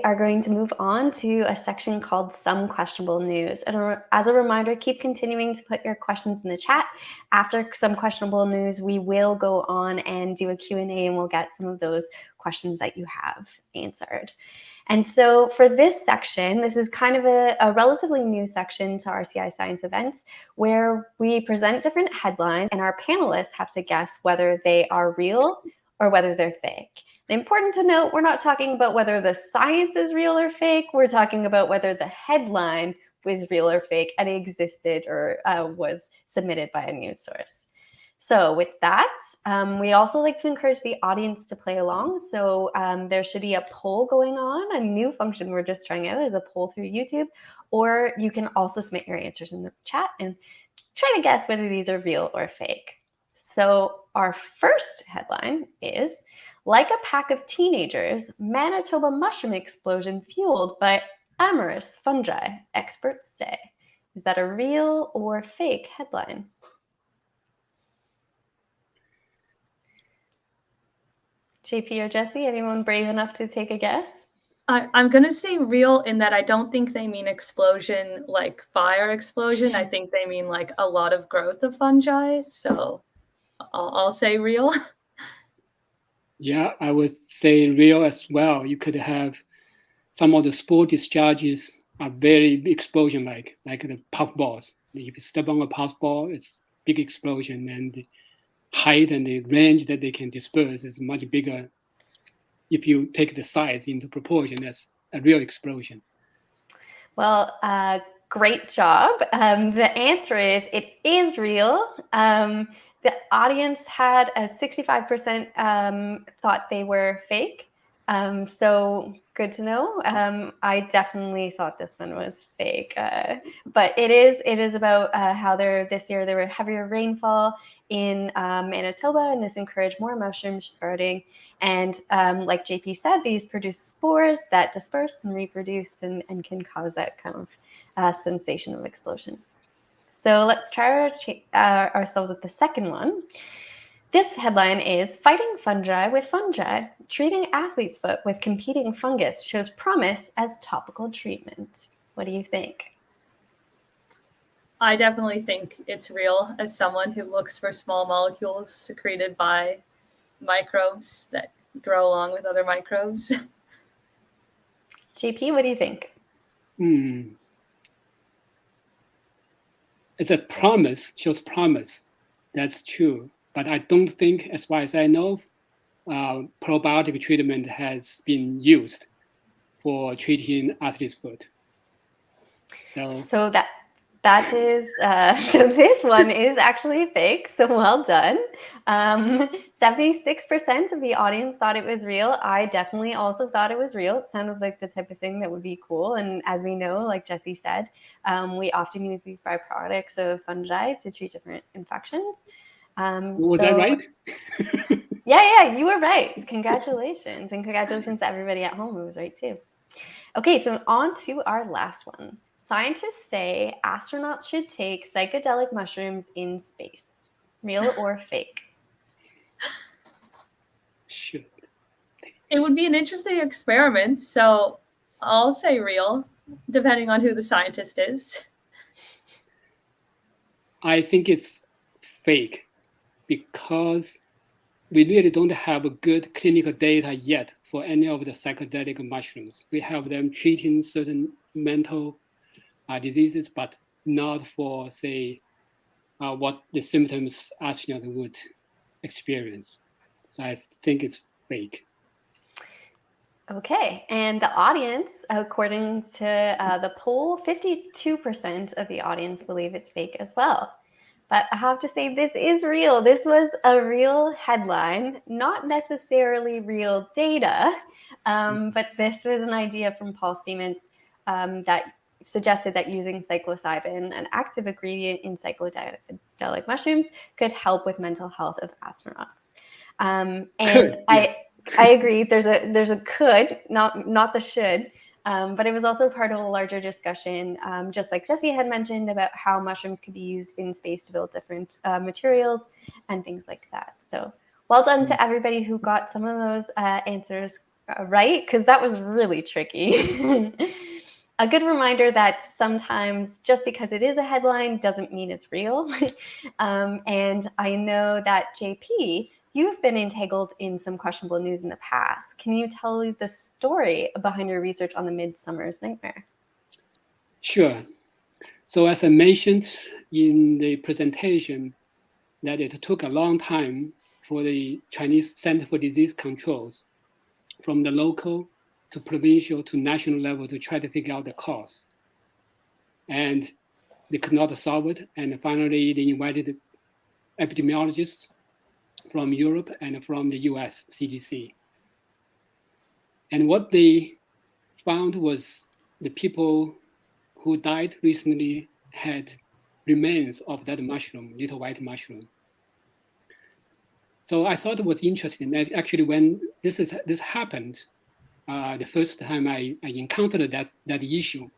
are going to move on to a section called Some Questionable News. And as a reminder, keep continuing to put your questions in the chat. After Some Questionable News, we will go on and do a Q&A, and we'll get some of those questions that you have answered. And so for this section, this is kind of a relatively new section to RCI Science events, where we present different headlines and our panelists have to guess whether they are real or whether they're fake. Important to note, we're not talking about whether the science is real or fake. We're talking about whether the headline was real or fake and existed or was submitted by a news source. So with that, we also like to encourage the audience to play along. So there should be a poll going on. A new function we're just trying out is a poll through YouTube, or you can also submit your answers in the chat and try to guess whether these are real or fake. So our first headline is, like a pack of teenagers, Manitoba mushroom explosion fueled by amorous fungi, experts say. Is that a real or fake headline? JP or Jessie, anyone brave enough to take a guess? I'm going to say real in that I don't think they mean explosion like fire explosion. I think they mean like a lot of growth of fungi. So I'll say real. Yeah, I would say real as well. You could have some of the spore discharges are very explosion like the puffballs. If you step on a puffball, it's big explosion, and the height and the range that they can disperse is much bigger. If you take the size into proportion, that's a real explosion. Well, great job. The answer is it is real. The audience had a 65% thought they were fake. So good to know. I definitely thought this one was fake, but it is about how this year there were heavier rainfall in Manitoba, and this encouraged more mushroom sprouting. And like JP said, these produce spores that disperse and reproduce and can cause that kind of sensation of explosion. So let's try ourselves with the second one. This headline is, Fighting Fungi with Fungi, Treating Athlete's Foot with Competing Fungus Shows Promise as Topical Treatment. What do you think? I definitely think it's real, as someone who looks for small molecules secreted by microbes that grow along with other microbes. JP, what do you think? It's a promise, shows promise. That's true. But I don't think, as far as I know, probiotic treatment has been used for treating athlete's foot. So that is, so this one is actually fake, so well done. 76% of the audience thought it was real. I definitely also thought it was real. It sounded like the type of thing that would be cool. And as we know, like Jessie said, we often use these byproducts of fungi to treat different infections. Was that right? Yeah, you were right. Congratulations. And congratulations to everybody at home who was right too. Okay, so on to our last one. Scientists say astronauts should take psychedelic mushrooms in space. Real or fake? Should. It would be an interesting experiment, so I'll say real, depending on who the scientist is. I think it's fake because we really don't have a good clinical data yet for any of the psychedelic mushrooms. We have them treating certain mental diseases, but not for, say, what the symptoms astronauts would experience. So I think it's fake. Okay, and the audience, according to the poll, 52% of the audience believe it's fake as well. But I have to say, this is real. This was a real headline, not necessarily real data, but this was an idea from Paul Stements that suggested that using psilocybin, an active ingredient in psychedelic mushrooms, could help with mental health of astronauts. And I agree. There's a could, not the should. But it was also part of a larger discussion, just like Jessie had mentioned, about how mushrooms could be used in space to build different materials and things like that. So well done to everybody who got some of those answers right? Because that was really tricky. A good reminder that sometimes just because it is a headline doesn't mean it's real. And I know that JP, you've been entangled in some questionable news in the past. Can you tell the story behind your research on the Midsummer's Nightmare? Sure. So as I mentioned in the presentation, that it took a long time for the Chinese Center for Disease Controls from the local to provincial to national level to try to figure out the cause. And they could not solve it. And finally, they invited epidemiologists from Europe and from the US CDC. And what they found was the people who died recently had remains of that mushroom, little white mushroom. So I thought it was interesting that actually when this happened, the first time I encountered that issue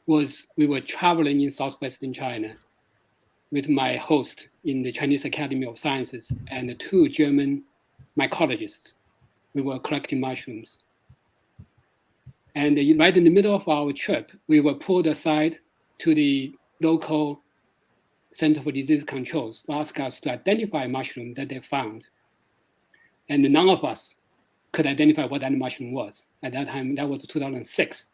was we were traveling in southwestern China with my host in the Chinese Academy of Sciences and 2 German mycologists. We were collecting mushrooms. And right in the middle of our trip, we were pulled aside to the local Center for Disease Controls to ask us to identify a mushroom that they found. And none of us could identify what that mushroom was. At that time, that was 2006.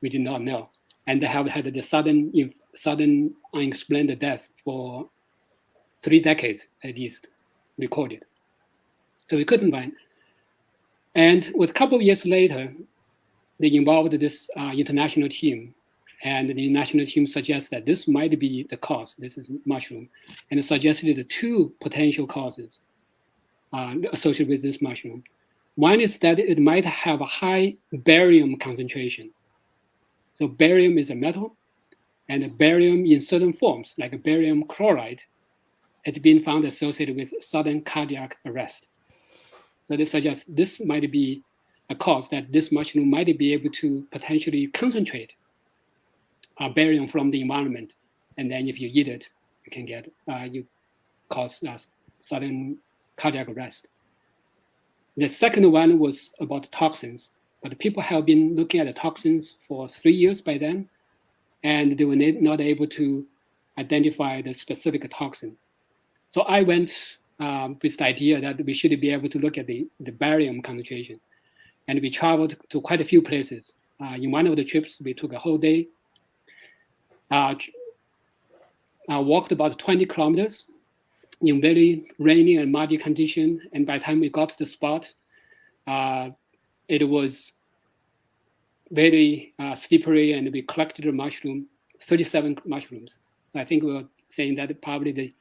We did not know. And they have had the sudden unexplained death for 3 decades at least recorded. So we couldn't find. And with a couple of years later, they involved this international team, and the national team suggests that this might be the cause. This is mushroom, and it suggested 2 potential causes associated with this mushroom. One is that it might have a high barium concentration. So barium is a metal, and barium in certain forms, like barium chloride, has been found associated with sudden cardiac arrest. So they suggest this might be a cause that this mushroom might be able to potentially concentrate barium from the environment, and then if you eat it, you can get you cause sudden cardiac arrest. The second one was about toxins, but people have been looking at the toxins for 3 years by then, and they were not able to identify the specific toxin. So I went with the idea that we should be able to look at the barium concentration. And we traveled to quite a few places. In one of the trips, we took a whole day, walked about 20 kilometers in very rainy and muddy condition. And by the time we got to the spot, it was very slippery, and we collected a mushroom, 37 mushrooms. So I think we were saying that probably the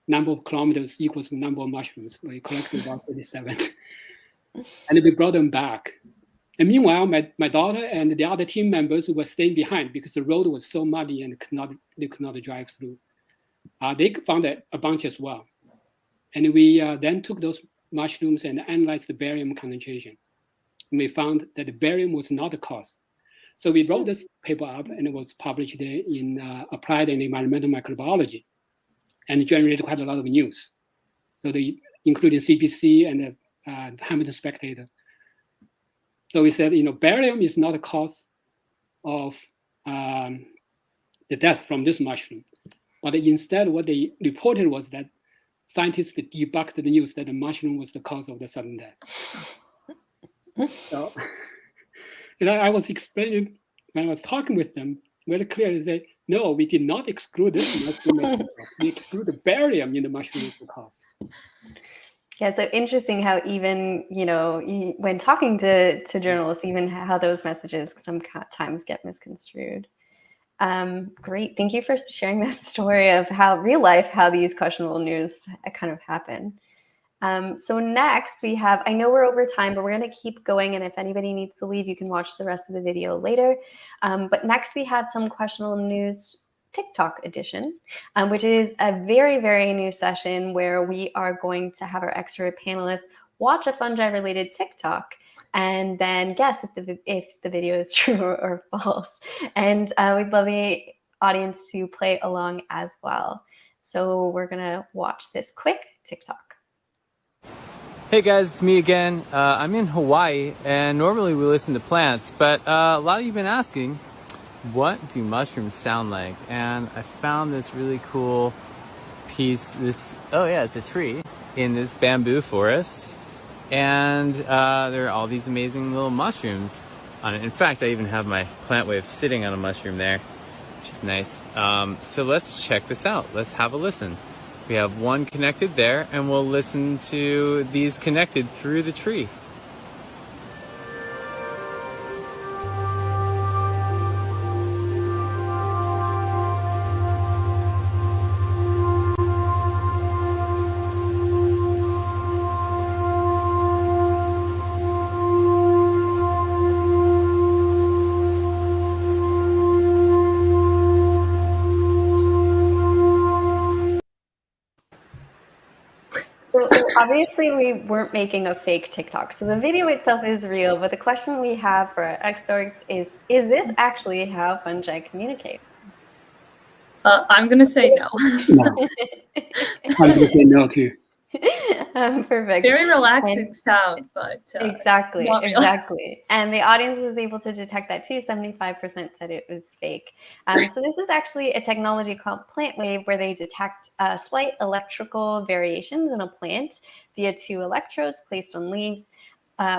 number of kilometers equals the number of mushrooms. We collected about 37. And we brought them back. And meanwhile, my daughter and the other team members were staying behind because the road was so muddy and they could not drive through. They found a bunch as well. And we then took those mushrooms and analyzed the barium concentration. And we found that the barium was not the cause. So we wrote this paper up, and it was published in Applied and Environmental Microbiology, and generated quite a lot of news. So they included CBC and the Hamilton Spectator. So we said, barium is not a cause of the death from this mushroom, but instead what they reported was that scientists debunked the news that the mushroom was the cause of the sudden death. So, I was explaining when I was talking with them very clearly. Say, no, we did not exclude this mushroom. We exclude the barium in the mushroom as the cause. Yeah, so interesting how even, when talking to journalists, even how those messages sometimes get misconstrued. Great. Thank you for sharing that story of how these questionable news kind of happen. So next we have, I know we're over time, but we're going to keep going. And if anybody needs to leave, you can watch the rest of the video later. But next we have some questionable news TikTok edition, which is a very, very new session where we are going to have our expert panelists watch a fungi-related TikTok and then guess if the video is true or false. And we'd love the audience to play along as well. So we're going to watch this quick TikTok. Hey guys, it's me again. I'm in Hawaii, and normally we listen to plants, but a lot of you have been asking, what do mushrooms sound like? And I found this really cool piece, it's a tree in this bamboo forest, and there are all these amazing little mushrooms on it. In fact, I even have my plant wave sitting on a mushroom there, which is nice. So let's check this out. Let's have a listen. We have one connected there, and we'll listen to these connected through the tree. So obviously we weren't making a fake TikTok. So the video itself is real, but the question we have for our experts is this actually how fungi communicate? I'm going to say no. No. I'm going to say no too. Perfect. Very relaxing sound, but exactly. And the audience was able to detect that too. 75% said it was fake. So this is actually a technology called plant wave, where they detect slight electrical variations in a plant via 2 electrodes placed on leaves,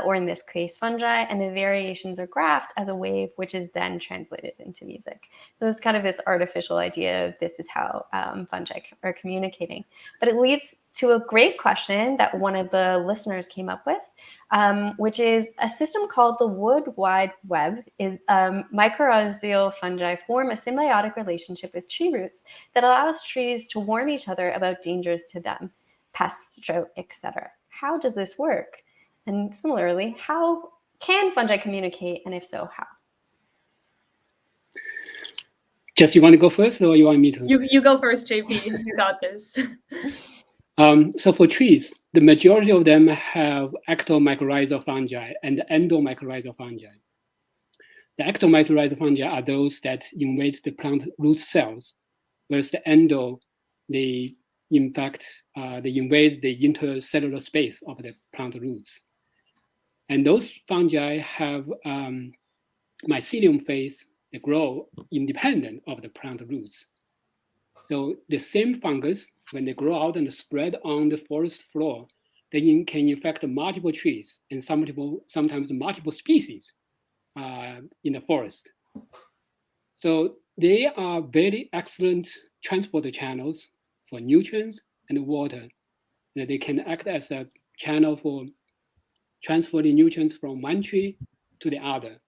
or in this case, fungi, and the variations are graphed as a wave, which is then translated into music. So it's kind of this artificial idea of this is how fungi are communicating. But it leads to a great question that one of the listeners came up with, which is a system called the Wood Wide Web. Is mycorrhizal fungi form a symbiotic relationship with tree roots that allows trees to warn each other about dangers to them, pests, drought, etc. How does this work? And similarly, how can fungi communicate, and if so, how? Jess, you want to go first, or you want me to? You go first, JP. You got this. So for trees, the majority of them have ectomycorrhizal fungi and endomycorrhizal fungi. The ectomycorrhizal fungi are those that invade the plant root cells, whereas the endo, they invade the intercellular space of the plant roots. And those fungi have mycelium phase. They grow independent of the plant roots. So the same fungus, when they grow out and spread on the forest floor, they can infect multiple trees and sometimes multiple species in the forest. So they are very excellent transport channels for nutrients and water. They can act as a channel for transporting nutrients from one tree to the other,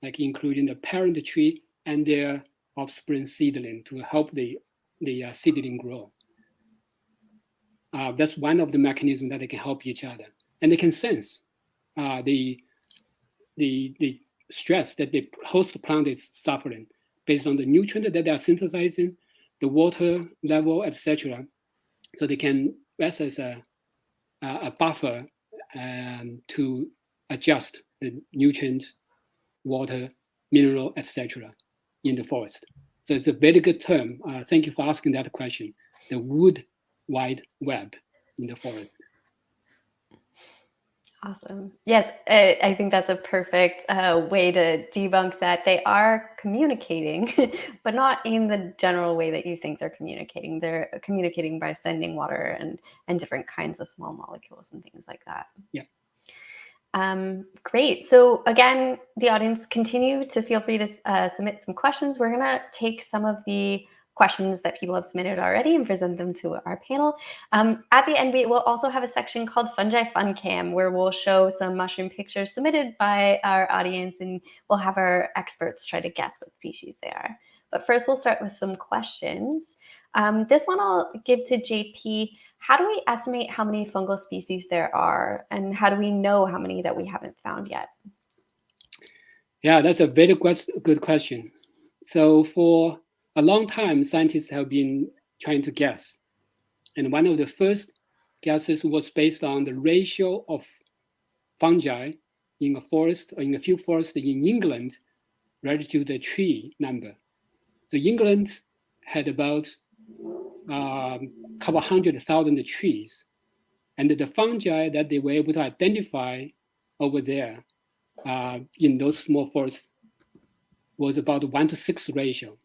like including the parent tree and their offspring seedling to help the seedling grow. That's one of the mechanisms that they can help each other, and they can sense the stress that the host plant is suffering based on the nutrient that they are synthesizing, the water level, etc. So they can act as a buffer to adjust the nutrient, water, mineral, etc. in the forest. So it's a very good term. Thank you for asking that question. The wood wide web in the forest. Awesome. Yes, I think that's a perfect way to debunk that they are communicating, but not in the general way that you think they're communicating. They're communicating by sending water and different kinds of small molecules and things like that. Yeah. Great. So again, the audience, continue to feel free to submit some questions. We're going to take some of the questions that people have submitted already and present them to our panel. At the end, we will also have a section called Fungi Fancam, where we'll show some mushroom pictures submitted by our audience, and we'll have our experts try to guess what species they are. But first, we'll start with some questions. This one I'll give to JP. How do we estimate how many fungal species there are, and how do we know how many that we haven't found yet? Yeah, that's a very good question. So for a long time, scientists have been trying to guess. And one of the first guesses was based on the ratio of fungi in a forest or in a few forests in England relative to the tree number. So England had about a couple 100,000 trees. And the fungi that they were able to identify over there in those small forests was about 1-to-6 ratio.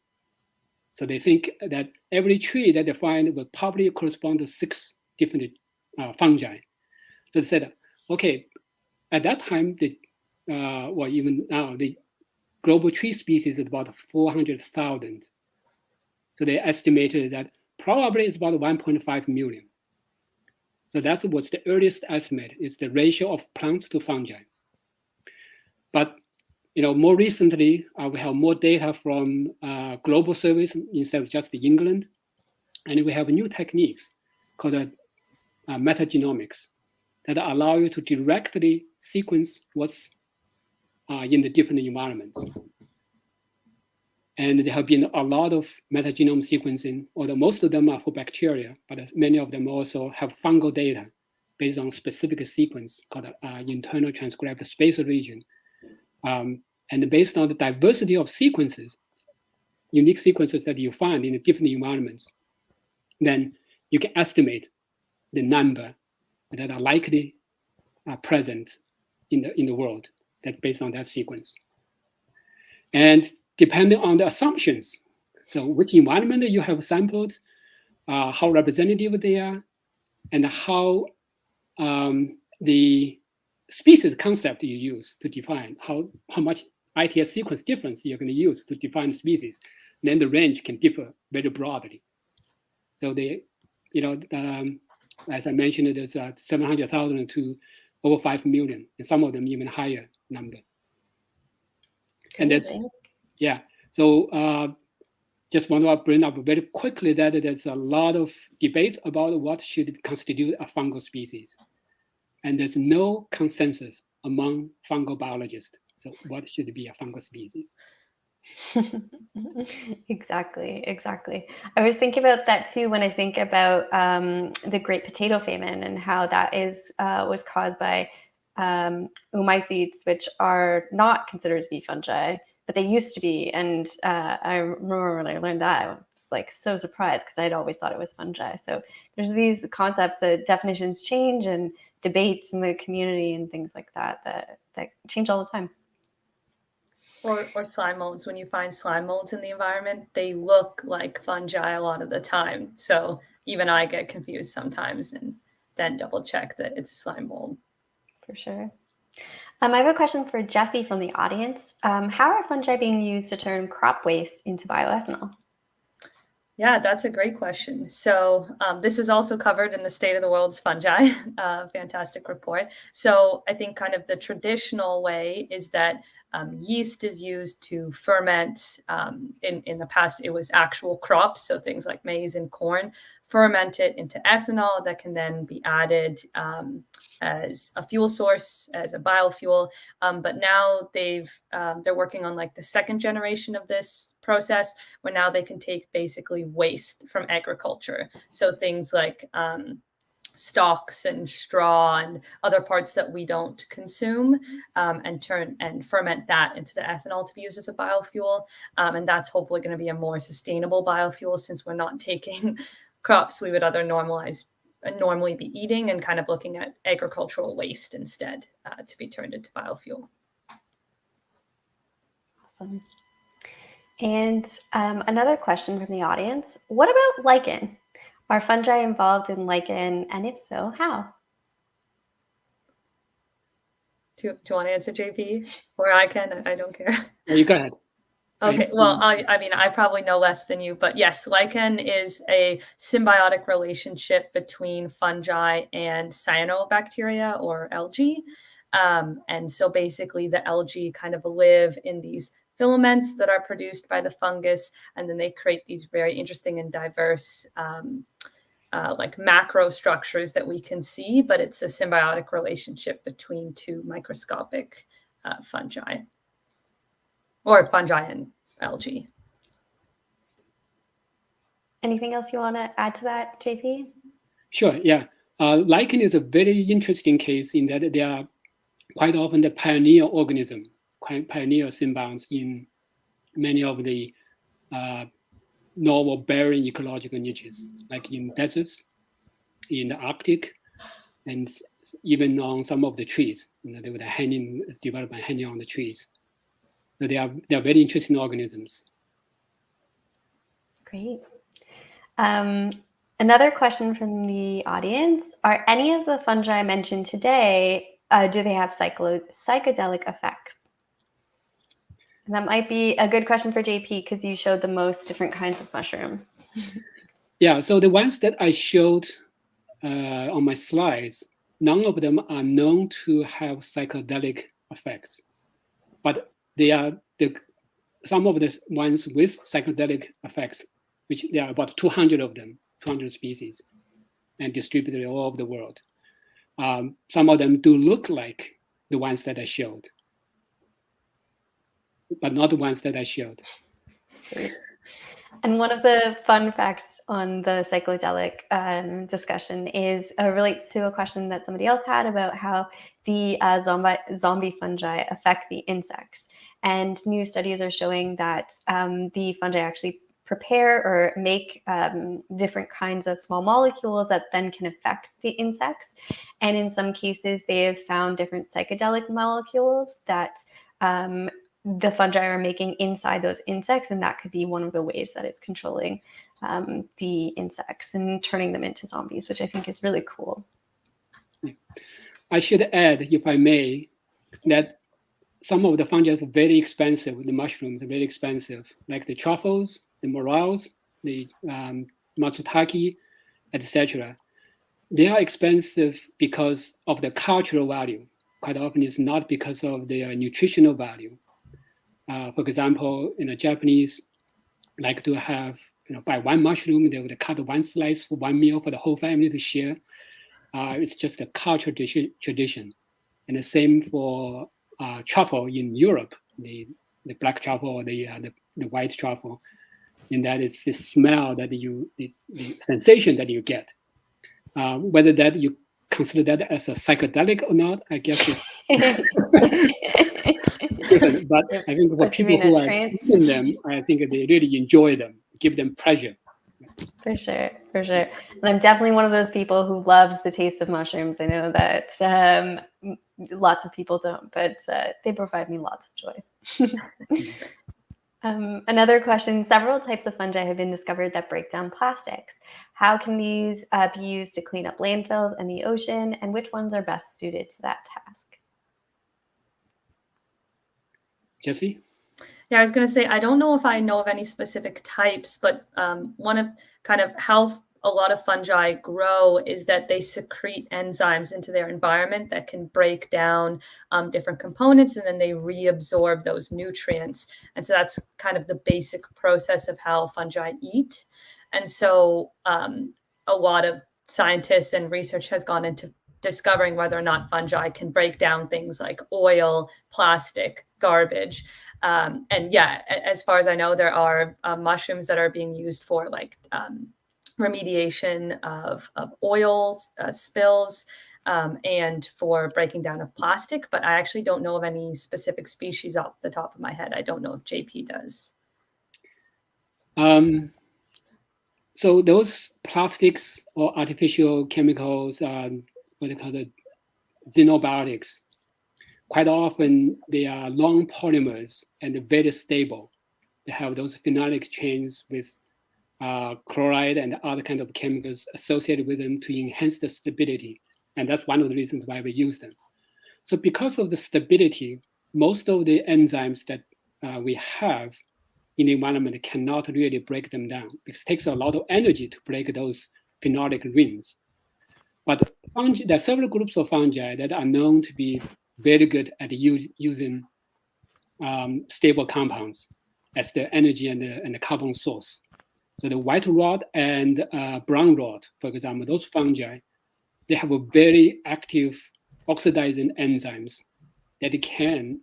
So they think that every tree that they find will probably correspond to 6 different fungi. So they said, okay, at that time, well, even now, the global tree species is about 400,000. So they estimated that probably it's about 1.5 million. So that was the earliest estimate, is the ratio of plants to fungi. But more recently, we have more data from global surveys instead of just England. And we have new techniques called metagenomics that allow you to directly sequence what's in the different environments. And there have been a lot of metagenome sequencing, although most of them are for bacteria, but many of them also have fungal data based on specific sequence called internal transcribed spacer region. And based on the diversity of sequences, unique sequences that you find in the different environments, then you can estimate the number that are likely present in the world that based on that sequence. And depending on the assumptions, so which environment you have sampled, how representative they are, and how the species concept you use to define how much ITS sequence difference you're going to use to define the species, then the range can differ very broadly. So as I mentioned, there's 700,000 to over 5 million, and some of them even higher number. And that's, yeah. So just want to bring up very quickly that there's a lot of debate about what should constitute a fungal species. And there's no consensus among fungal biologists. So what should be a fungal species? Exactly. I was thinking about that too when I think about the Great Potato Famine and how that was caused by oomycetes, which are not considered to be fungi, but they used to be. And I remember when I learned that, I was like so surprised because I'd always thought it was fungi. So there's these concepts that definitions change and debates in the community and things like that change all the time. Or slime molds. When you find slime molds in the environment, they look like fungi a lot of the time. So even I get confused sometimes and then double check that it's a slime mold. For sure. I have a question for Jessie from the audience. How are fungi being used to turn crop waste into bioethanol? Yeah, that's a great question. So this is also covered in the State of the World's Fungi, fantastic report. So I think kind of the traditional way is that yeast is used to ferment. In the past, it was actual crops, so things like maize and corn, ferment it into ethanol that can then be added as a fuel source, as a biofuel. But now they're working on like the second generation of this process, where now they can take basically waste from agriculture. So things like stalks and straw and other parts that we don't consume, and ferment that into the ethanol to be used as a biofuel. And that's hopefully going to be a more sustainable biofuel, since we're not taking crops we would normally be eating and kind of looking at agricultural waste instead to be turned into biofuel. Awesome. And another question from the audience: what about lichen? Are fungi involved in lichen, and if so, how? Do you want to answer, JP? Or I can, I don't care. No, you go ahead. Okay, well, I mean, I probably know less than you, but yes, lichen is a symbiotic relationship between fungi and cyanobacteria or algae. And so basically the algae kind of live in these filaments that are produced by the fungus, and then they create these very interesting and diverse like macro structures that we can see, but it's a symbiotic relationship between two microscopic fungi. Or fungi and algae. Anything else you want to add to that, JP? Sure, yeah. Lichen is a very interesting case in that they are quite often the pioneer organism, pioneer symbionts in many of the novel barren ecological niches, like in deserts, in the Arctic, and even on some of the trees. They would develop by hanging on the trees. So they are very interesting organisms. Great. Another question from the audience: are any of the fungi mentioned today, do they have psychedelic effects? And that might be a good question for JP because you showed the most different kinds of mushrooms. Yeah, so the ones that I showed on my slides, none of them are known to have psychedelic effects, but they are some of the ones with psychedelic effects, which there are about 200 of them, 200 species, and distributed all over the world. Some of them do look like the ones that I showed, but not the ones that I showed. And one of the fun facts on the psychedelic discussion is relates to a question that somebody else had about how the zombie fungi affect the insects. And new studies are showing that the fungi actually prepare or make different kinds of small molecules that then can affect the insects. And in some cases, they have found different psychedelic molecules that the fungi are making inside those insects, and that could be one of the ways that it's controlling the insects and turning them into zombies, which I think is really cool. I should add, if I may, that some of the fungi are very expensive. The mushrooms are very expensive, like the truffles, the morels, the matsutake, etc. They are expensive because of the cultural value. Quite often, it's not because of their nutritional value. For example, Japanese like to have, buy one mushroom, they would cut one slice for one meal for the whole family to share. It's just a cultural tradition. And the same for truffle in Europe, the black truffle or the white truffle, in that it's the smell that the sensation that you get. Whether that you consider that as a psychedelic or not, I guess it's different. But I think for people who are eating them, I think they really enjoy them, give them pleasure. For sure. And I'm definitely one of those people who loves the taste of mushrooms. I know that lots of people don't, but they provide me lots of joy. Another question: several types of fungi have been discovered that break down plastics. How can these be used to clean up landfills and the ocean, and which ones are best suited to that task? Jessie? Yeah, I was going to say, I don't know if I know of any specific types, but one of kind of how a lot of fungi grow is that they secrete enzymes into their environment that can break down different components, and then they reabsorb those nutrients. And so that's kind of the basic process of how fungi eat. And so a lot of scientists and research has gone into discovering whether or not fungi can break down things like oil, plastic, garbage. And yeah, as far as I know, there are mushrooms that are being used for like remediation of oil spills and for breaking down of plastic. But I actually don't know of any specific species off the top of my head. I don't know if JP does. So those plastics or artificial chemicals, what they call the xenobiotics, quite often they are long polymers and very stable. They have those phenolic chains with chloride and other kind of chemicals associated with them to enhance the stability. And that's one of the reasons why we use them. So because of the stability, most of the enzymes that we have in the environment cannot really break them down, because it takes a lot of energy to break those phenolic rings. But fungi, there are several groups of fungi that are known to be very good at using stable compounds as the energy and the carbon source. So the white rod and brown rod, for example, those fungi, they have a very active oxidizing enzymes that can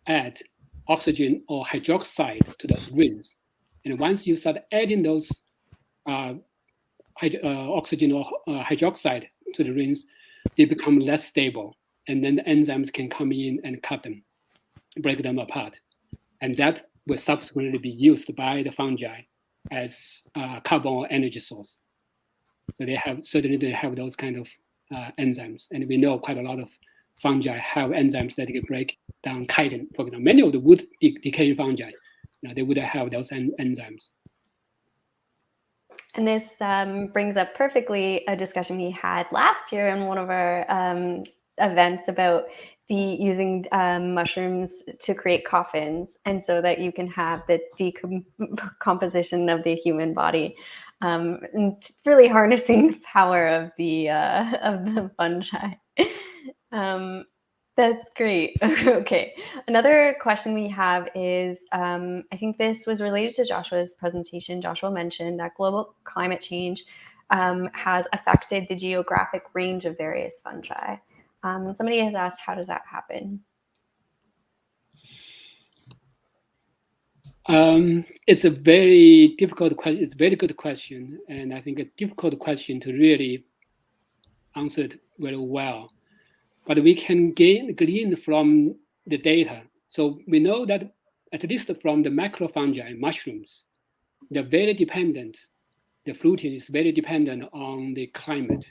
add oxygen or hydroxide to those rings. And once you start adding those oxygen or hydroxide to the rings, they become less stable. And then the enzymes can come in and cut them, break them apart. And that will subsequently be used by the fungi as carbon or energy source. So they have those kind of enzymes. And we know quite a lot of fungi have enzymes that can break down chitin. For example, many of the wood decaying fungi, they would have those enzymes. And this brings up perfectly a discussion we had last year in one of our events about using mushrooms to create coffins, and so that you can have the decomposition of the human body, and really harnessing the power of the fungi. That's great. Okay. Another question we have is, I think this was related to Joshua's presentation. Joshua mentioned that global climate change has affected the geographic range of various fungi. Somebody has asked, how does that happen? It's a very difficult question. It's a very good question, and I think a difficult question to really answer it very well. But we can glean from the data. So we know that at least from the macrofungi, mushrooms, they're very dependent. The fruiting is very dependent on the climate.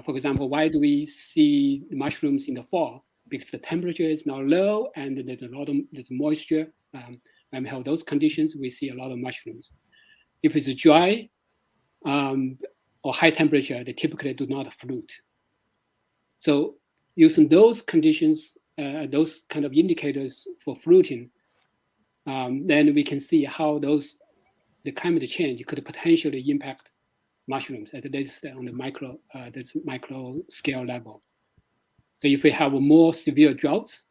For example, why do we see the mushrooms in the fall? Because the temperature is now low and there's a lot of moisture. When we have those conditions, we see a lot of mushrooms. If it's dry or high temperature, they typically do not fruit. So using those conditions, those kind of indicators for fruiting, then we can see how the climate change could potentially impact mushrooms at least on the micro scale level. So if we have more severe droughts,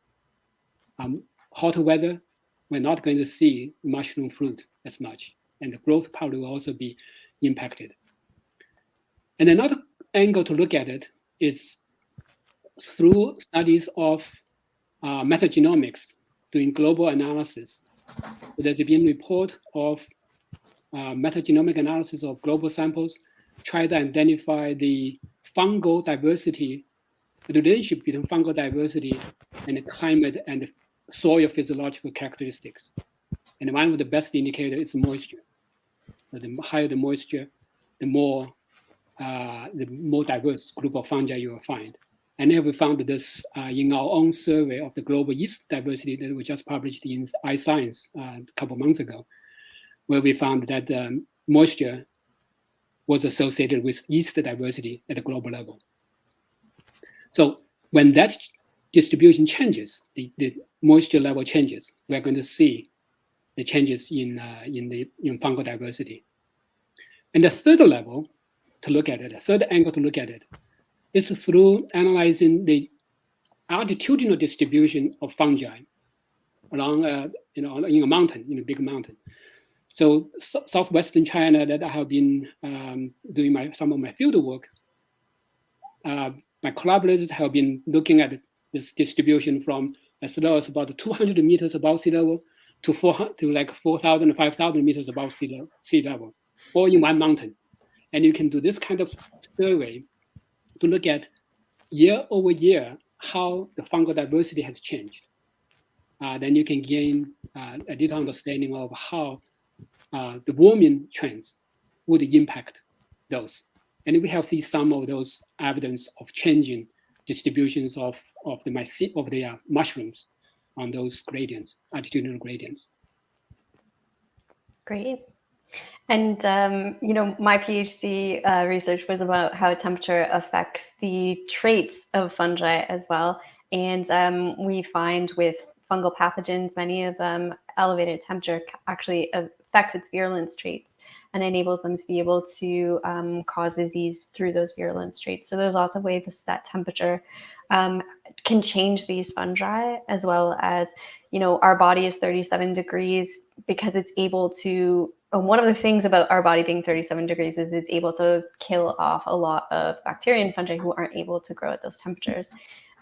hotter weather, we're not going to see mushroom fruit as much, and the growth probably will also be impacted. And another angle to look at it is through studies of metagenomics, doing global analysis. So there's been a report of metagenomic analysis of global samples, try to identify the fungal diversity, the relationship between fungal diversity and the climate and the soil physiological characteristics. And one of the best indicators is moisture. So the higher the moisture, the more diverse group of fungi you will find. And then we found this in our own survey of the global yeast diversity that we just published in iScience a couple months ago, where we found that moisture was associated with yeast diversity at the global level. So when that distribution changes, the moisture level changes, we're going to see the changes in fungal diversity. And the third level to look at it, the third angle to look at it, is through analyzing the altitudinal distribution of fungi along, in a mountain, in a big mountain. So southwestern China, that I have been doing some of my field work, my collaborators have been looking at this distribution from as low as about 200 meters above sea level to like 4,000 5,000 meters above sea level, all in one mountain. And you can do this kind of survey to look at year over year how the fungal diversity has changed. Then you can gain a little understanding of how the warming trends would impact those. And we have seen some of those evidence of changing distributions of the mushrooms on those gradients, altitudinal gradients. Great. And, my PhD research was about how temperature affects the traits of fungi as well. And we find with fungal pathogens, many of them, elevated temperature actually affects its virulence traits and enables them to be able to cause disease through those virulence traits. So there's lots of ways that temperature can change these fungi, as well as, our body is 37 degrees because it's able to, one of the things about our body being 37 degrees is it's able to kill off a lot of bacteria and fungi who aren't able to grow at those temperatures.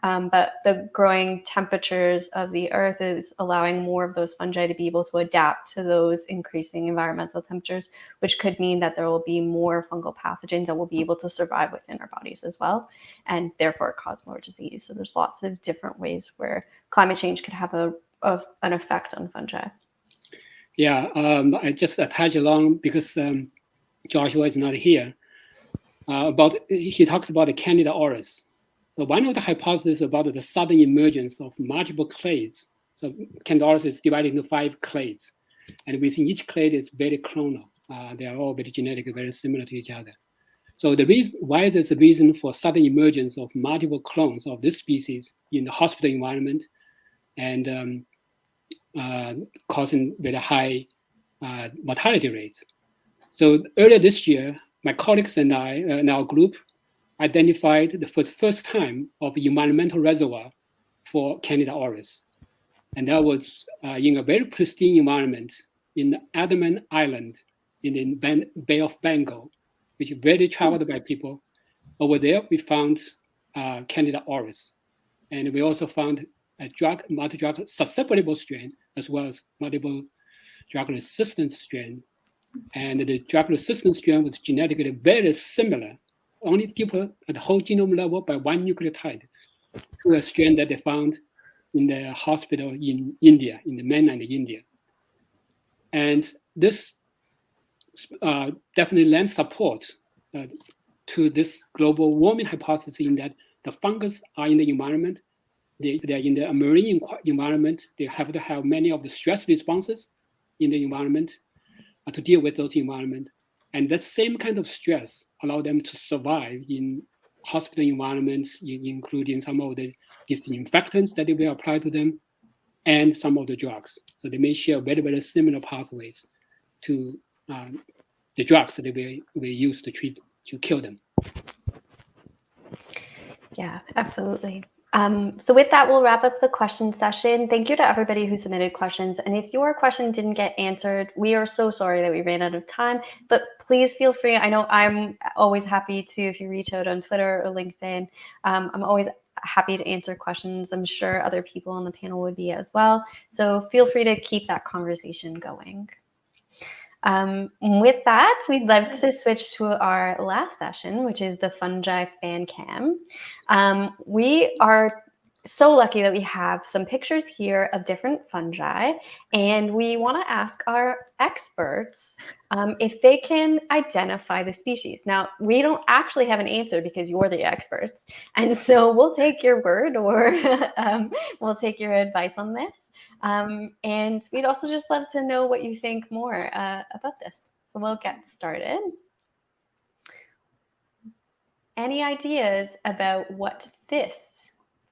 But the growing temperatures of the earth is allowing more of those fungi to be able to adapt to those increasing environmental temperatures, which could mean that there will be more fungal pathogens that will be able to survive within our bodies as well, and therefore cause more disease. So there's lots of different ways where climate change could have an effect on fungi. Yeah, I just attach along because Joshua is not here. he talked about the Candida auris. So one of the hypotheses about the sudden emergence of multiple clades. So Candida auris is divided into 5 clades, and within each clade is very clonal. They are all very genetically very similar to each other. So the reason why there's a reason for sudden emergence of multiple clones of this species in the hospital environment, and causing very high mortality rates. So earlier this year, my colleagues and I, in our group, identified for the first time of environmental reservoir for Candida auris. And that was in a very pristine environment in Andaman Island in the Bay of Bengal, which is very traveled by people. Over there, we found Candida auris. And we also found a multi-drug susceptible strain, as well as multiple drug resistant strain. And the drug resistant strain was genetically very similar, only different at the whole genome level by 1 nucleotide, to a strain that they found in the hospital in India, in the mainland India. And this definitely lends support to this global warming hypothesis in that the fungus are in the environment, they are in the marine environment, they have to have many of the stress responses in the environment to deal with those environment. And that same kind of stress allow them to survive in hospital environments, including some of the disinfectants that will apply to them and some of the drugs. So they may share very, very similar pathways to the drugs that we use to kill them. Yeah, absolutely. So with that, we'll wrap up the question session. Thank you to everybody who submitted questions. And if your question didn't get answered, we are so sorry that we ran out of time, but please feel free. I know I'm always happy to, if you reach out on Twitter or LinkedIn, I'm always happy to answer questions. I'm sure other people on the panel would be as well. So feel free to keep that conversation going. With that, we'd love to switch to our last session, which is the Fungi Fancam. We are so lucky that we have some pictures here of different fungi, and we want to ask our experts if they can identify the species. Now, we don't actually have an answer because you're the experts, and so we'll take your word or we'll take your advice on this. And we'd also just love to know what you think more about this. So we'll get started. Any ideas about what this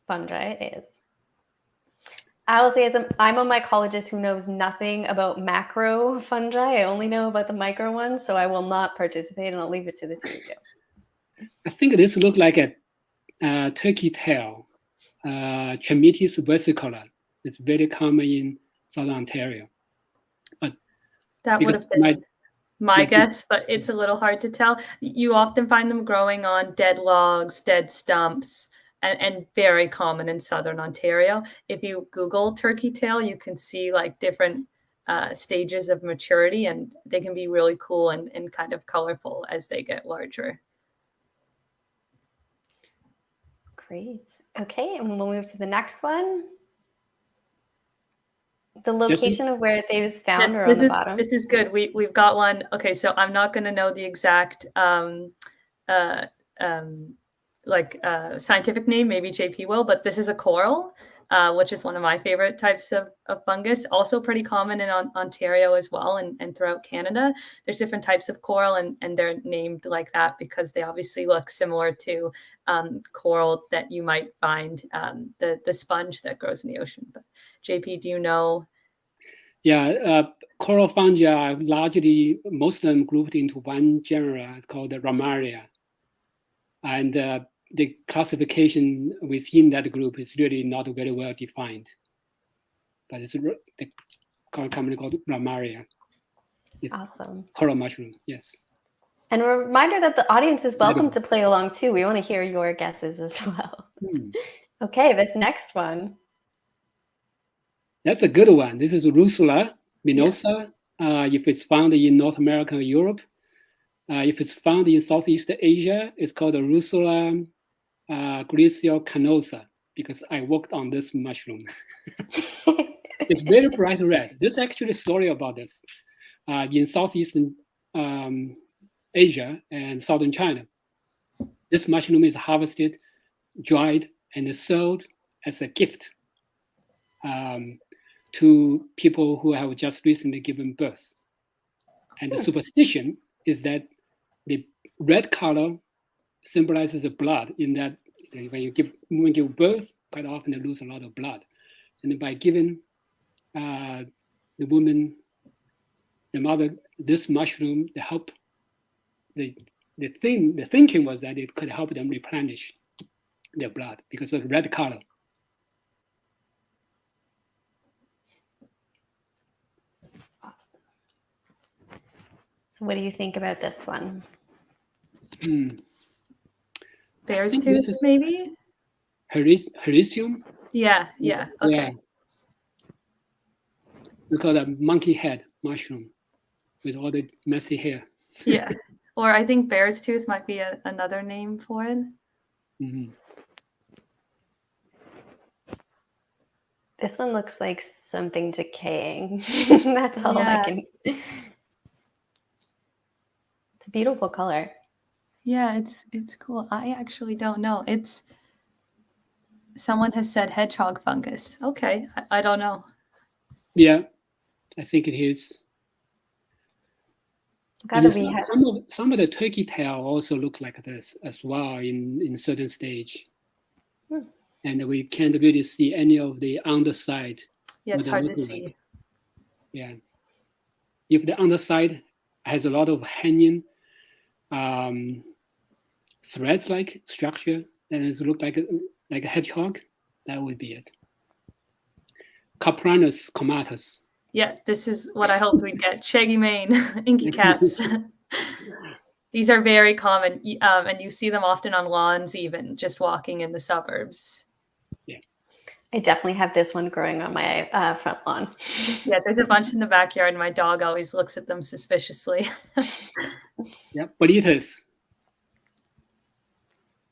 fungi is? I will say, as I'm a mycologist who knows nothing about macro fungi, I only know about the micro ones, so I will not participate, and I'll leave it to the two of you. I think this looks like a turkey tail, Trainees versicolor. It's very common in Southern Ontario. But that would have been my guess, but it's a little hard to tell. You often find them growing on dead logs, dead stumps, and very common in Southern Ontario. If you Google turkey tail, you can see like different stages of maturity, and they can be really cool and kind of colorful as they get larger. Great. Okay, and we'll move to the next one. The location of where they was found or on the bottom? This is good. We've got one. Okay, so I'm not going to know the exact scientific name. Maybe JP will, but this is a coral, which is one of my favorite types of fungus. Also pretty common in Ontario as well, and throughout Canada. There's different types of coral, and they're named like that because they obviously look similar to coral that you might find the sponge that grows in the ocean. But JP, do you know? Yeah, coral fungi are largely, most of them grouped into one genera. It's called the Ramaria. And the classification within that group is really not very well defined. But it's the company called Ramaria. It's awesome. Coral mushroom, yes. And a reminder that the audience is welcome to play along too. We want to hear your guesses as well. Okay, this next one. That's a good one. This is Russula mimosa. If it's found in North America or Europe. If it's found in Southeast Asia, it's called Russula grisio canosa, because I worked on this mushroom. It's very bright red. There's actually a story about this in Southeastern Asia and Southern China. this mushroom is harvested, dried, and sold as a gift to people who have just recently given birth. And the superstition is that the red color symbolizes the blood, in that when you give birth, quite often they lose a lot of blood. And by giving the woman, the mother, this mushroom, to help, the thinking was that it could help them replenish their blood because of the red color. So what do you think about this one? Bear's tooth, maybe? Hericium? Yeah, okay. Yeah. We call that monkey head mushroom with all the messy hair. Yeah, or I think bear's tooth might be another name for it. Mm-hmm. This one looks like something decaying. That's all I can. It's a beautiful color. Yeah, it's cool. I actually don't know. Someone has said hedgehog fungus. Okay, I don't know. Yeah, I think it is. Some of the turkey tail also look like this as well in certain stage. And we can't really see any of the underside. Yeah, it's hard to see. Yeah. If the underside has a lot of hanging threads-like structure, then it looks like a hedgehog, that would be it. Capranus comatus. Yeah, this is what I hoped we'd get. Shaggy mane, inky caps. These are very common, and you see them often on lawns, even just walking in the suburbs. Yeah, I definitely have this one growing on my front lawn. Yeah, there's a bunch in the backyard, and my dog always looks at them suspiciously. Yeah, Boletus.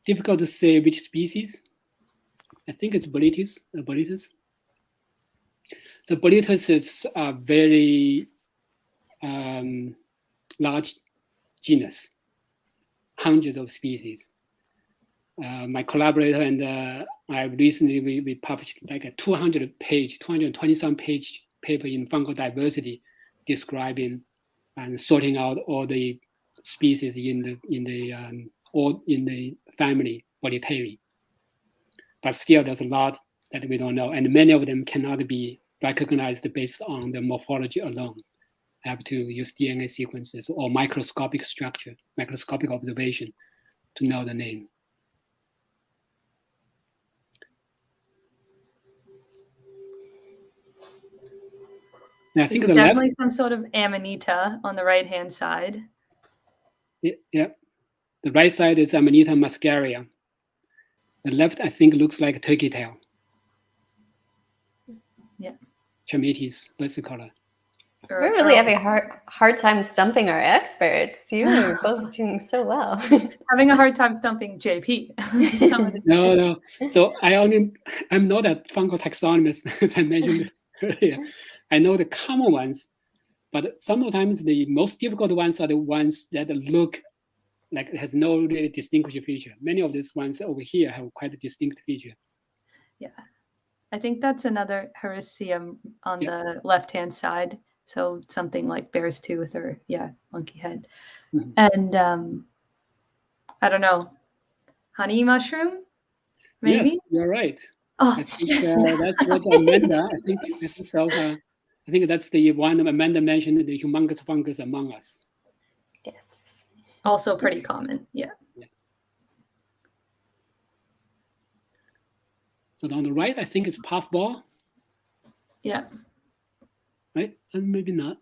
Difficult to say which species. I think it's Boletus. So Boletus is a very large genus, hundreds of species. My collaborator and I recently we published like a 220-some page paper in fungal diversity, describing and sorting out all the species in the family Boletaceae. But still, there's a lot that we don't know, and many of them cannot be recognized based on the morphology alone. Have to use DNA sequences or microscopic structure, microscopic observation to know the name. And I think There's definitely some sort of amanita on the right-hand side. Yeah, the right side is Amanita muscaria. The left, I think, looks like a turkey tail. Yeah. Chamaetes versicolor. We're really having a hard time stumping our experts. You are both doing so well. Having a hard time stumping JP. No. So I'm not a fungal taxonomist, as I mentioned earlier. I know the common ones, but sometimes the most difficult ones are the ones that look like it has no really distinguishing feature. Many of these ones over here have quite a distinct feature. Yeah. I think that's another hericium on the left-hand side. So something like bear's tooth or, monkey head. Mm-hmm. And I don't know, honey mushroom, maybe? Yes, you're right. Oh, I think that's what Amanda, I think so. I think that's the one Amanda mentioned, the humongous fungus among us. Yes. Also pretty common, yeah. So on the right, I think it's puffball. Yeah. Right? And maybe not.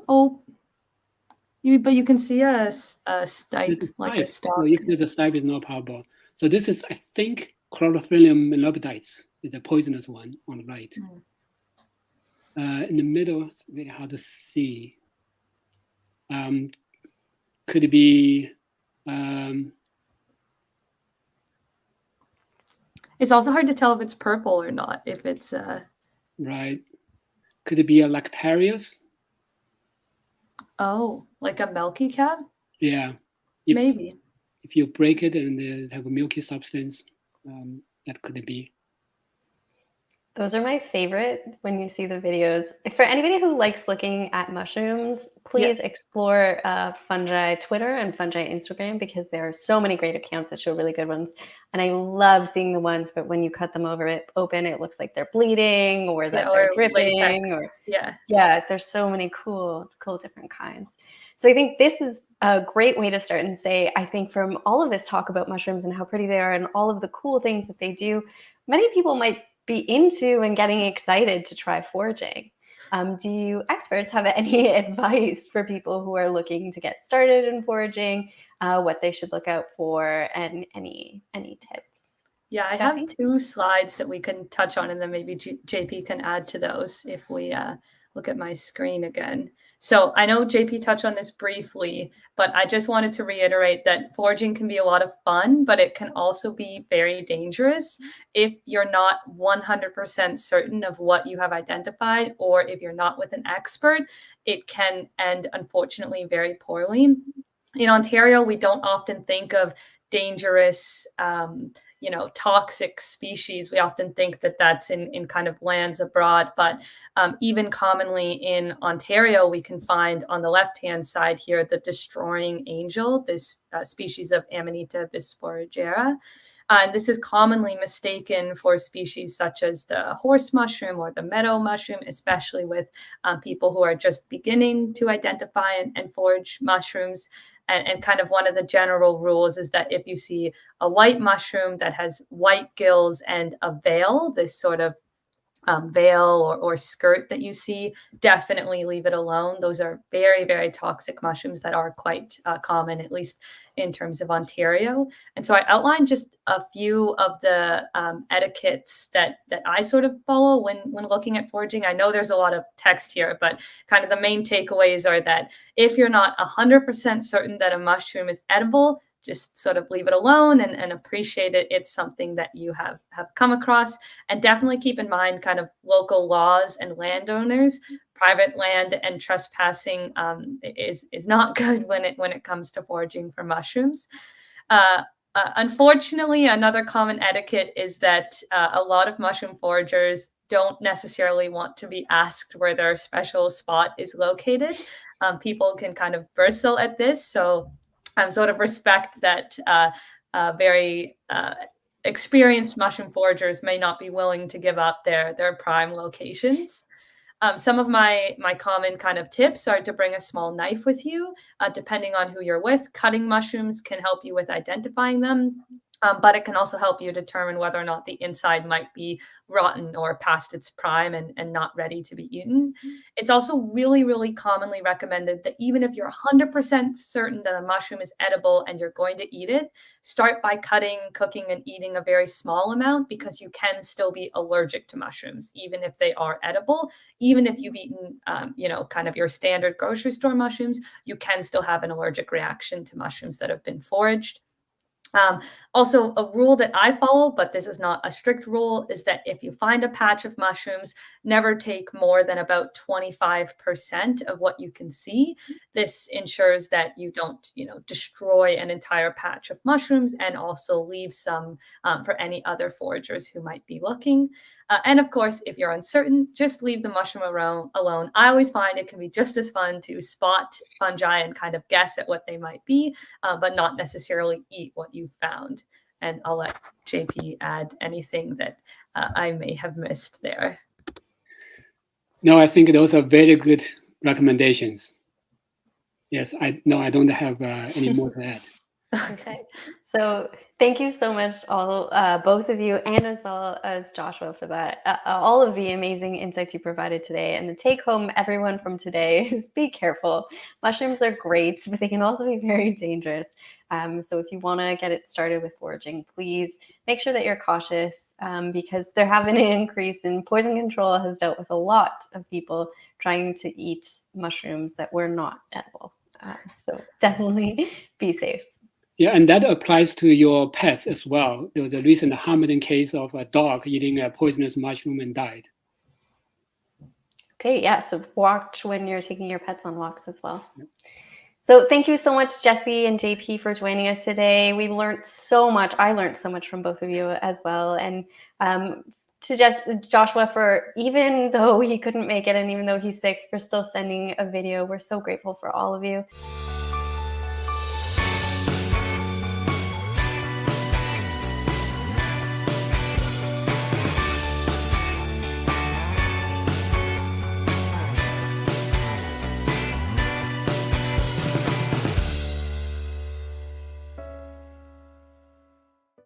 Oh, but you can see a stipe, like a stalk. So if there's a stipe, it's not puffball. So this is, I think, Chlorophyllum melophytes is a poisonous one on the right. In the middle, it's very hard to see. Could it be? It's also hard to tell if it's purple or not. If it's right. Could it be a Lactarius? Oh, like a milky cat? Yeah. Maybe. if you break it and have a milky substance, that could be. Those are my favorite when you see the videos. For anybody who likes looking at mushrooms, please explore Fungi Twitter and Fungi Instagram, because there are so many great accounts that show really good ones. And I love seeing the ones, but when you cut them open, it looks like they're bleeding or that they're dripping. Latex. Yeah, there's so many cool different kinds. So I think this is a great way to start and say, I think from all of this talk about mushrooms and how pretty they are and all of the cool things that they do, many people might be into and getting excited to try foraging. Do you experts have any advice for people who are looking to get started in foraging, what they should look out for, and any tips? Yeah, I have 2 slides that we can touch on, and then maybe JP can add to those if we look at my screen again. So I know JP touched on this briefly, but I just wanted to reiterate that foraging can be a lot of fun, but it can also be very dangerous if you're not 100% certain of what you have identified, or if you're not with an expert. It can end, unfortunately, very poorly. In Ontario, we don't often think of dangerous, toxic species. We often think that that's in kind of lands abroad, but even commonly in Ontario, we can find on the left-hand side here the destroying angel, this species of Amanita bisporigera. And this is commonly mistaken for species such as the horse mushroom or the meadow mushroom, especially with people who are just beginning to identify and forage mushrooms. And kind of one of the general rules is that if you see a white mushroom that has white gills and a veil, this sort of veil or skirt that you see, definitely leave it alone. Those are very, very toxic mushrooms that are quite common, at least in terms of Ontario. And so I outlined just a few of the etiquettes that I sort of follow when looking at foraging. I know there's a lot of text here, but kind of the main takeaways are that if you're not 100% certain that a mushroom is edible, just sort of leave it alone and appreciate it. It's something that you have come across, and definitely keep in mind kind of local laws and landowners. Private land and trespassing is not good when it comes to foraging for mushrooms. Unfortunately, another common etiquette is that a lot of mushroom foragers don't necessarily want to be asked where their special spot is located. People can kind of bristle at this, so sort of respect that very experienced mushroom foragers may not be willing to give up their prime locations. Some of my common kind of tips are to bring a small knife with you. Depending on who you're with, cutting mushrooms can help you with identifying them. But it can also help you determine whether or not the inside might be rotten or past its prime and not ready to be eaten. It's also really, really commonly recommended that even if you're 100% certain that a mushroom is edible and you're going to eat it, start by cutting, cooking, and eating a very small amount, because you can still be allergic to mushrooms, even if they are edible. Even if you've eaten, kind of your standard grocery store mushrooms, you can still have an allergic reaction to mushrooms that have been foraged. Also, a rule that I follow, but this is not a strict rule, is that if you find a patch of mushrooms, never take more than about 25% of what you can see. This ensures that you don't, destroy an entire patch of mushrooms, and also leave some for any other foragers who might be looking. And of course, if you're uncertain, just leave the mushroom alone. I always find it can be just as fun to spot fungi and kind of guess at what they might be, but not necessarily eat what you found. And I'll let JP add anything that I may have missed there. No, I think those are very good recommendations. Yes, I don't have any more to add. Okay, so thank you so much, both of you, and as well as Joshua, for that. All of the amazing insights you provided today. And the take home, everyone, from today is be careful. Mushrooms are great, but they can also be very dangerous. So if you want to get it started with foraging, please make sure that you're cautious, because there have been an increase in poison control has dealt with a lot of people trying to eat mushrooms that were not edible. So definitely be safe. Yeah, and that applies to your pets as well. There was a recent Hamilton case of a dog eating a poisonous mushroom and died. Okay, yeah, so watch when you're taking your pets on walks as well. Yep. So thank you so much, Jessie and JP, for joining us today. We learned so much. I learned so much from both of you as well. And to Joshua, for even though he couldn't make it and even though he's sick, for still sending a video. We're so grateful for all of you.